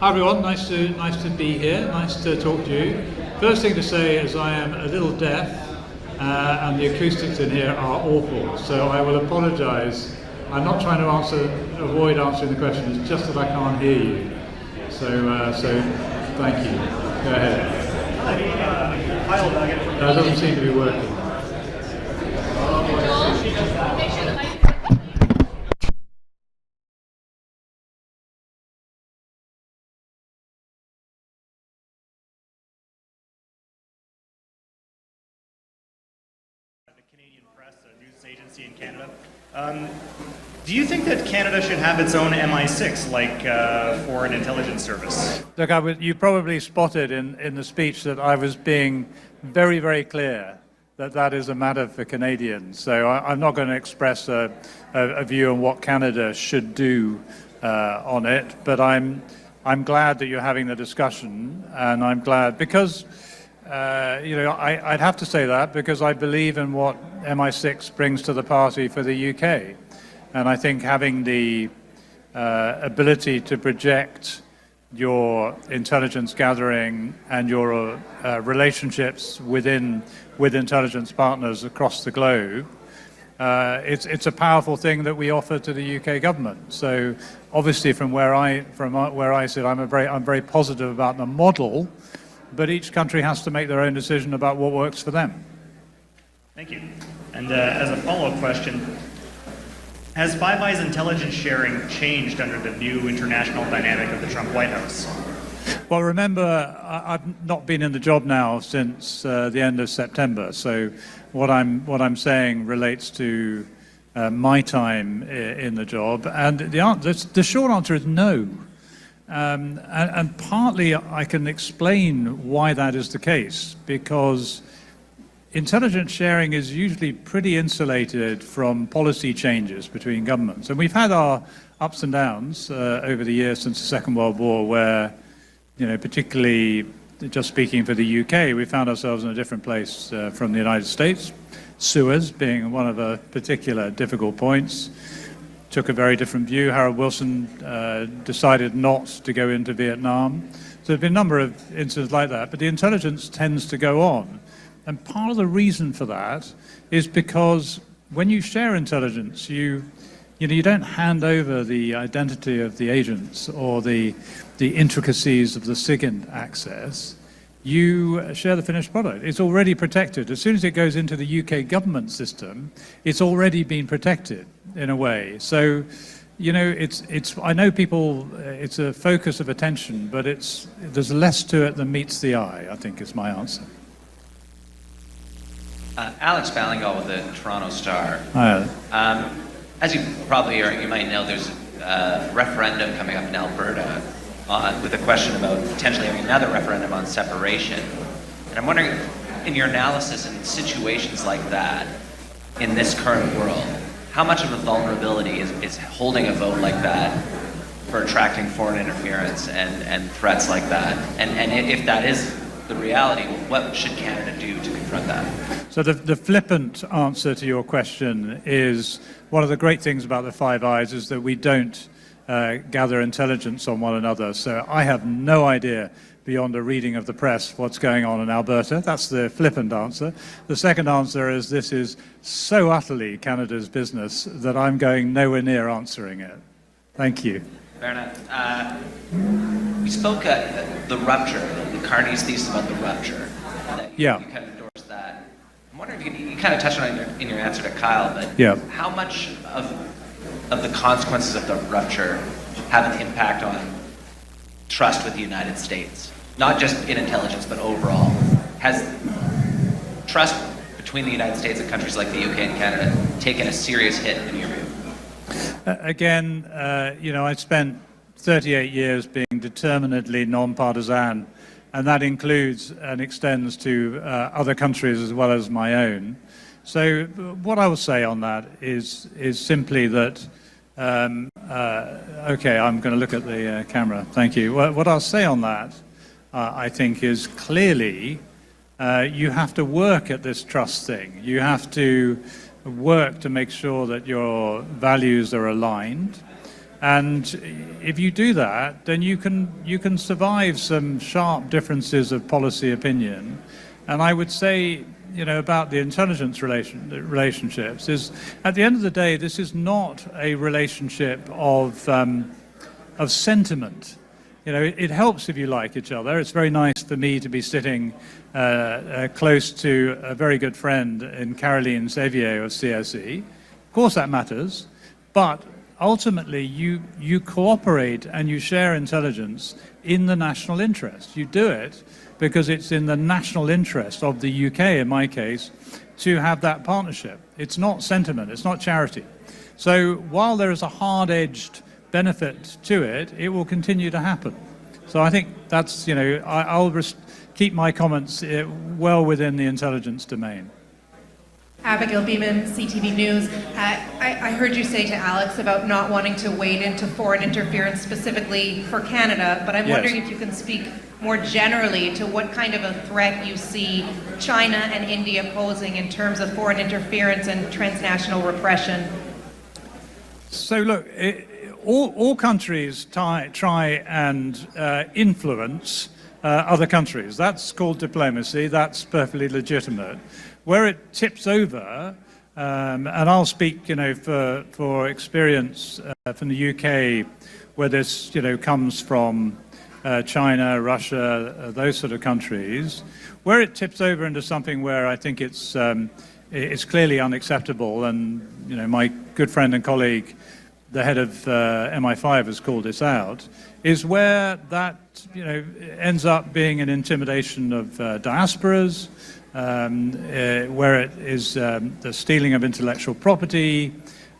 Hi everyone, nice to be here, nice to talk to you. First thing to say is I am a little deaf and the acoustics in here are awful, so I will apologise. I'm not trying to avoid answering the question, it's just that I can't hear you. So thank you. Go ahead. That doesn't seem to be working. Agency in Canada. Do you think that Canada should have its own MI6, like Foreign Intelligence Service? Look, you probably spotted in the speech that I was being very, very clear that that is a matter for Canadians. So I'm not going to express a view on what Canada should do on it, but I'm glad that you're having the discussion, and I'm glad because I'd have to say that because I believe in what MI6 brings to the party for the UK. And I think having the ability to project your intelligence gathering and your relationships with intelligence partners across the globe, it's a powerful thing that we offer to the UK government. So obviously from where I sit, I'm very positive about the model. But each country has to make their own decision about what works for them. Thank you. And as a follow-up question, has Five Eyes intelligence sharing changed under the new international dynamic of the Trump White House? Well, remember, I've not been in the job now since the end of September. So what I'm saying relates to my time in the job. And the short answer is no. And partly I can explain why that is the case, because intelligence sharing is usually pretty insulated from policy changes between governments. And we've had our ups and downs over the years since the Second World War where, particularly just speaking for the UK, we found ourselves in a different place from the United States, Suez being one of the particular difficult points. Took a very different view. Harold Wilson decided not to go into Vietnam. So there have been a number of incidents like that, but the intelligence tends to go on. And part of the reason for that is because when you share intelligence, you don't hand over the identity of the agents or the intricacies of the SIGINT access. You share the finished product. It's already protected. As soon as it goes into the UK government system, it's already been protected in a way. So, I know people, it's a focus of attention, but there's less to it than meets the eye, I think is my answer. Alex Ballingall with the Toronto Star. Hi. As you probably or you might know, there's a referendum coming up in Alberta with a question about potentially having another referendum on separation. And I'm wondering, in your analysis in situations like that, in this current world, how much of a vulnerability is holding a vote like that for attracting foreign interference and threats like that? And if that is the reality, what should Canada do to confront that? So the flippant answer to your question is one of the great things about the Five Eyes is that we don't gather intelligence on one another. So I have no idea beyond a reading of the press what's going on in Alberta. That's the flippant answer. The second answer is this is so utterly Canada's business that I'm going nowhere near answering it. Thank you. Fair enough. We spoke at the rupture, the Carney's thesis about the rupture. Yeah. You kind of endorsed that. I'm wondering if you kind of touched on it in your answer to Kyle, but yeah. How much of the consequences of the rupture have an impact on trust with the United States? Not just in intelligence, but overall. Has trust between the United States and countries like the UK and Canada taken a serious hit in your view? Again, I spent 38 years being determinedly non-partisan, and that includes and extends to other countries as well as my own. So what I will say on that is simply that, okay, I'm going to look at the camera, thank you. What I'll say on that, I think, is clearly you have to work at this trust thing. You have to work to make sure that your values are aligned. And if you do that, then you can survive some sharp differences of policy opinion. And I would say, about the intelligence relationships is, at the end of the day, this is not a relationship of sentiment. It helps if you like each other. It's very nice for me to be sitting close to a very good friend in Caroline Sevier of CSE. Of course that matters, but ultimately you cooperate and you share intelligence in the national interest. You do it because it's in the national interest of the UK, in my case, to have that partnership. It's not sentiment, it's not charity. So while there is a hard-edged benefit to it, it will continue to happen. So I think that's, I'll keep my comments well within the intelligence domain. Abigail Beeman, CTV News. I heard you say to Alex about not wanting to wade into foreign interference specifically for Canada, but I'm wondering if you can speak more generally to what kind of a threat you see China and India posing in terms of foreign interference and transnational repression. So look, all countries try and influence other countries. That's called diplomacy. That's perfectly legitimate. Where it tips over, and I'll speak, for experience from the UK, where this, comes from China, Russia, those sort of countries, where it tips over into something where I think it's clearly unacceptable, and my good friend and colleague, the head of MI5, has called this out, is where that ends up being an intimidation of diasporas, where it is the stealing of intellectual property.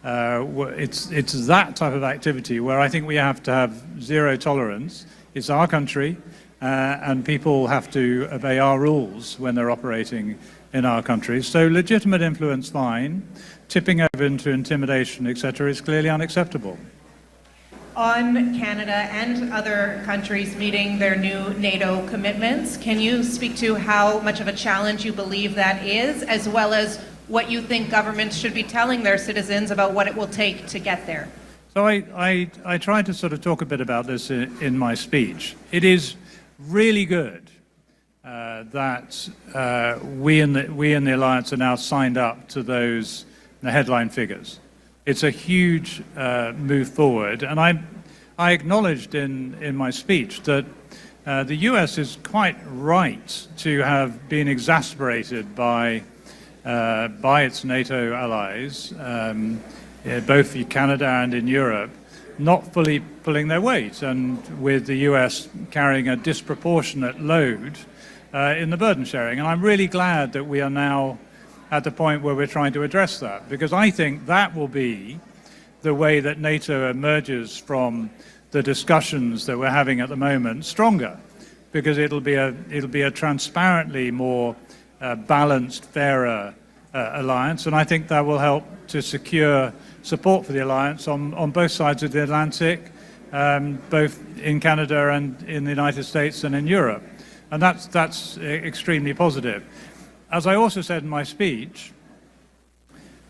It's that type of activity where I think we have to have zero tolerance. It's our country, and people have to obey our rules when they're operating in our country. So legitimate influence, fine. Tipping over into intimidation, etc., is clearly unacceptable. On Canada and other countries meeting their new NATO commitments, can you speak to how much of a challenge you believe that is, as well as what you think governments should be telling their citizens about what it will take to get there? So I tried to sort of talk a bit about this in my speech. It is really good that we in the Alliance are now signed up to the headline figures. It's a huge move forward, and I acknowledged in my speech that the US is quite right to have been exasperated by its NATO allies, both in Canada and in Europe, not fully pulling their weight, and with the US carrying a disproportionate load in the burden sharing. And I'm really glad that we are now at the point where we're trying to address that, because I think that will be the way that NATO emerges from the discussions that we're having at the moment stronger, because it'll be a transparently more balanced, fairer alliance, and I think that will help to secure support for the alliance on both sides of the Atlantic, both in Canada and in the United States and in Europe, and that's extremely positive. As I also said in my speech,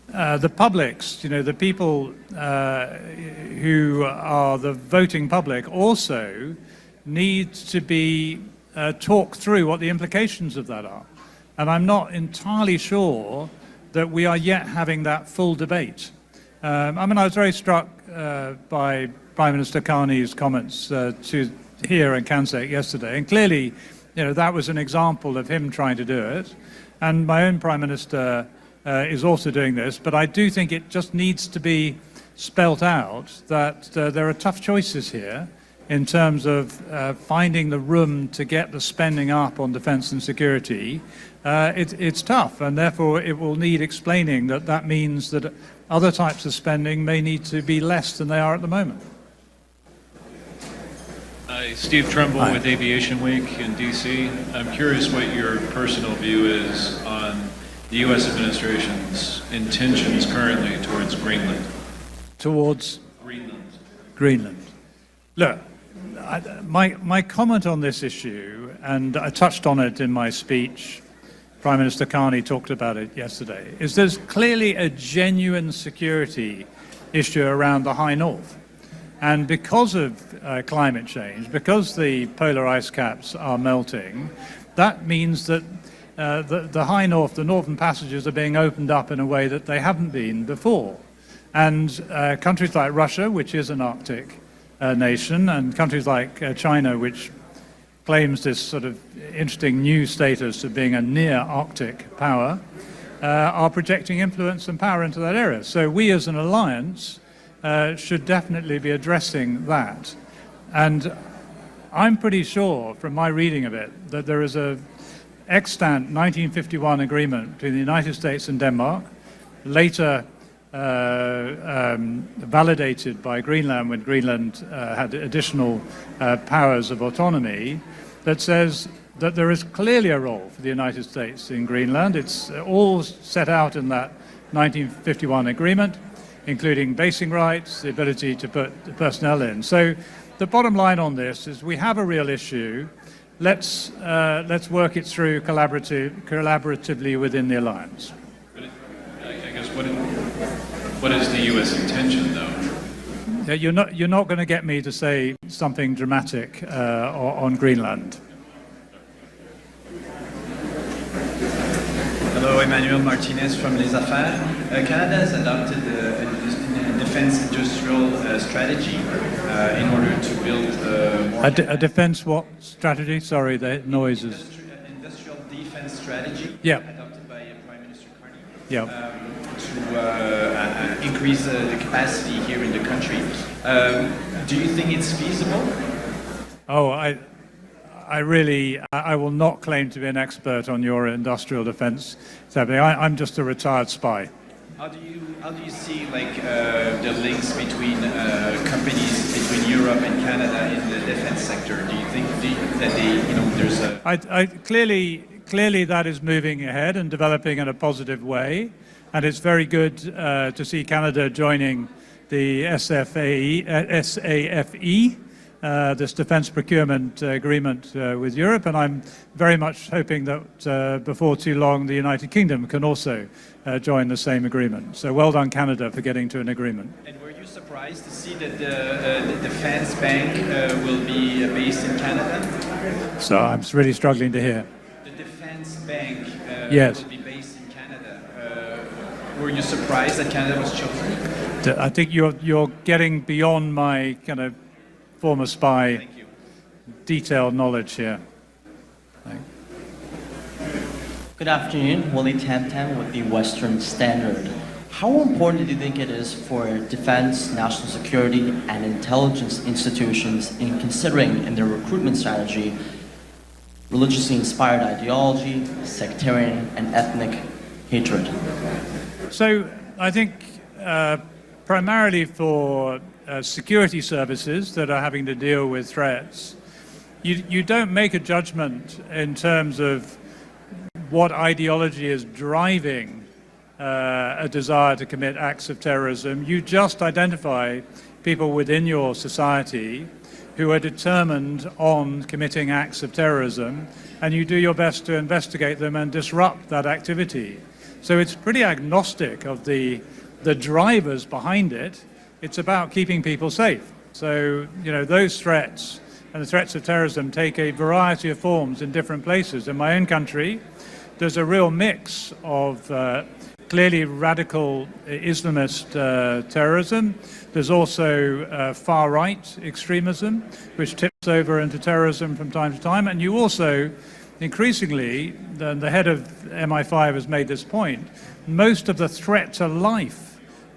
the publics, the people who are the voting public, also need to be talked through what the implications of that are. And I'm not entirely sure that we are yet having that full debate. I was very struck by Prime Minister Carney's comments here in CANSEC yesterday, and clearly, that was an example of him trying to do it. And my own Prime Minister is also doing this, but I do think it just needs to be spelt out that there are tough choices here in terms of finding the room to get the spending up on defence and security. It's tough, and therefore it will need explaining that means that other types of spending may need to be less than they are at the moment. Steve Trumbull with Aviation Week in D.C. I'm curious what your personal view is on the U.S. administration's intentions currently towards Greenland. Towards? Greenland. Look, my comment on this issue, and I touched on it in my speech, Prime Minister Carney talked about it yesterday, is there's clearly a genuine security issue around the High North. And because of climate change, because the polar ice caps are melting, that means that the high north, the northern passages are being opened up in a way that they haven't been before. And countries like Russia, which is an Arctic nation, and countries like China, which claims this sort of interesting new status of being a near Arctic power, are projecting influence and power into that area. So we as an alliance should definitely be addressing that. And I'm pretty sure from my reading of it that there is a extant 1951 agreement between the United States and Denmark, later validated by Greenland when Greenland had additional powers of autonomy, that says that there is clearly a role for the United States in Greenland. It's all set out in that 1951 agreement, including basing rights, the ability to put the personnel in. So the bottom line on this is we have a real issue. Let's work it through collaboratively within the alliance. I guess what is the U.S. intention, though? You're not going to get me to say something dramatic on Greenland. Hello, Emmanuel Martinez from Les Affaires. Canada has adopted a defense industrial strategy in order to build more... A defense what strategy? Sorry, the noise is... Industrial defense strategy adopted by Prime Minister Carney to increase the capacity here in the country. Do you think it's feasible? Oh, I will not claim to be an expert on your industrial defense. I'm just a retired spy. How do you see like the links between companies between Europe and Canada in the defense sector? Do you think that there's a... Clearly that is moving ahead and developing in a positive way, and it's very good to see Canada joining the SAFE, this defense procurement agreement with Europe, and I'm very much hoping that before too long the United Kingdom can also join the same agreement. So well done, Canada, for getting to an agreement. And were you surprised to see that the defense bank will be based in Canada? So I'm really struggling to hear. The defense bank yes. will be based in Canada. Were you surprised that Canada was chosen? I think you're getting beyond my kind of former spy detailed knowledge here. Good afternoon, Willie Tam with the Western Standard. How important do you think it is for defense, national security, and intelligence institutions in considering in their recruitment strategy religiously inspired ideology, sectarian, and ethnic hatred? So I think primarily for security services that are having to deal with threats, you don't make a judgment in terms of what ideology is driving a desire to commit acts of terrorism. You just identify people within your society who are determined on committing acts of terrorism, and you do your best to investigate them and disrupt that activity. So it's pretty agnostic of the drivers behind it. It's about keeping people safe. So, those threats and the threats of terrorism take a variety of forms in different places. In my own country, there's a real mix of clearly radical Islamist terrorism. There's also far-right extremism, which tips over into terrorism from time to time. And you also, increasingly, the head of MI5 has made this point, most of the threat to life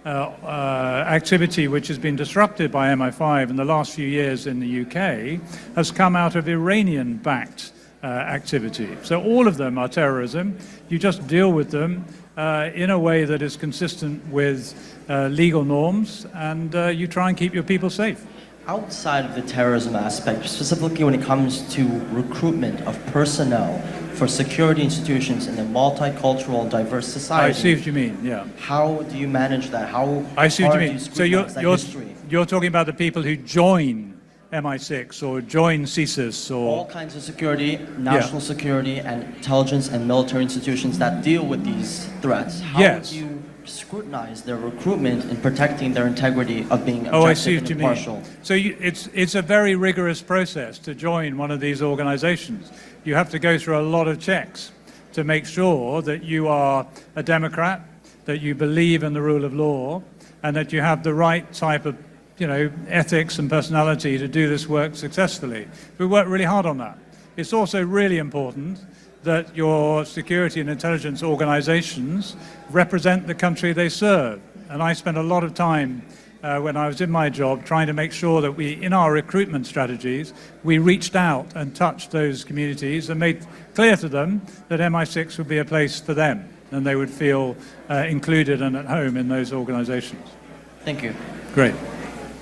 activity which has been disrupted by MI5 in the last few years in the UK has come out of Iranian-backed activity. So all of them are terrorism. You just deal with them in a way that is consistent with legal norms, and you try and keep your people safe. Outside of the terrorism aspect, specifically when it comes to recruitment of personnel for security institutions in a multicultural, diverse society. I see what you mean, yeah. How do you manage that? I see what you mean. So history? You're talking about the people who join MI6 or join CSIS or... All kinds of security, national security, and intelligence and military institutions that deal with these threats. How yes. do you scrutinize their recruitment in protecting their integrity of being Oh, I see objective what and you mean. impartial? So it's a very rigorous process to join one of these organizations. You have to go through a lot of checks to make sure that you are a Democrat, that you believe in the rule of law, and that you have the right type of, ethics and personality to do this work successfully. We work really hard on that. It's also really important that your security and intelligence organizations represent the country they serve. And I spent a lot of time when I was in my job trying to make sure that in our recruitment strategies, we reached out and touched those communities and made clear to them that MI6 would be a place for them and they would feel included and at home in those organizations. Thank you. Great.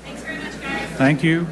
Thanks very much, guys. Thank you.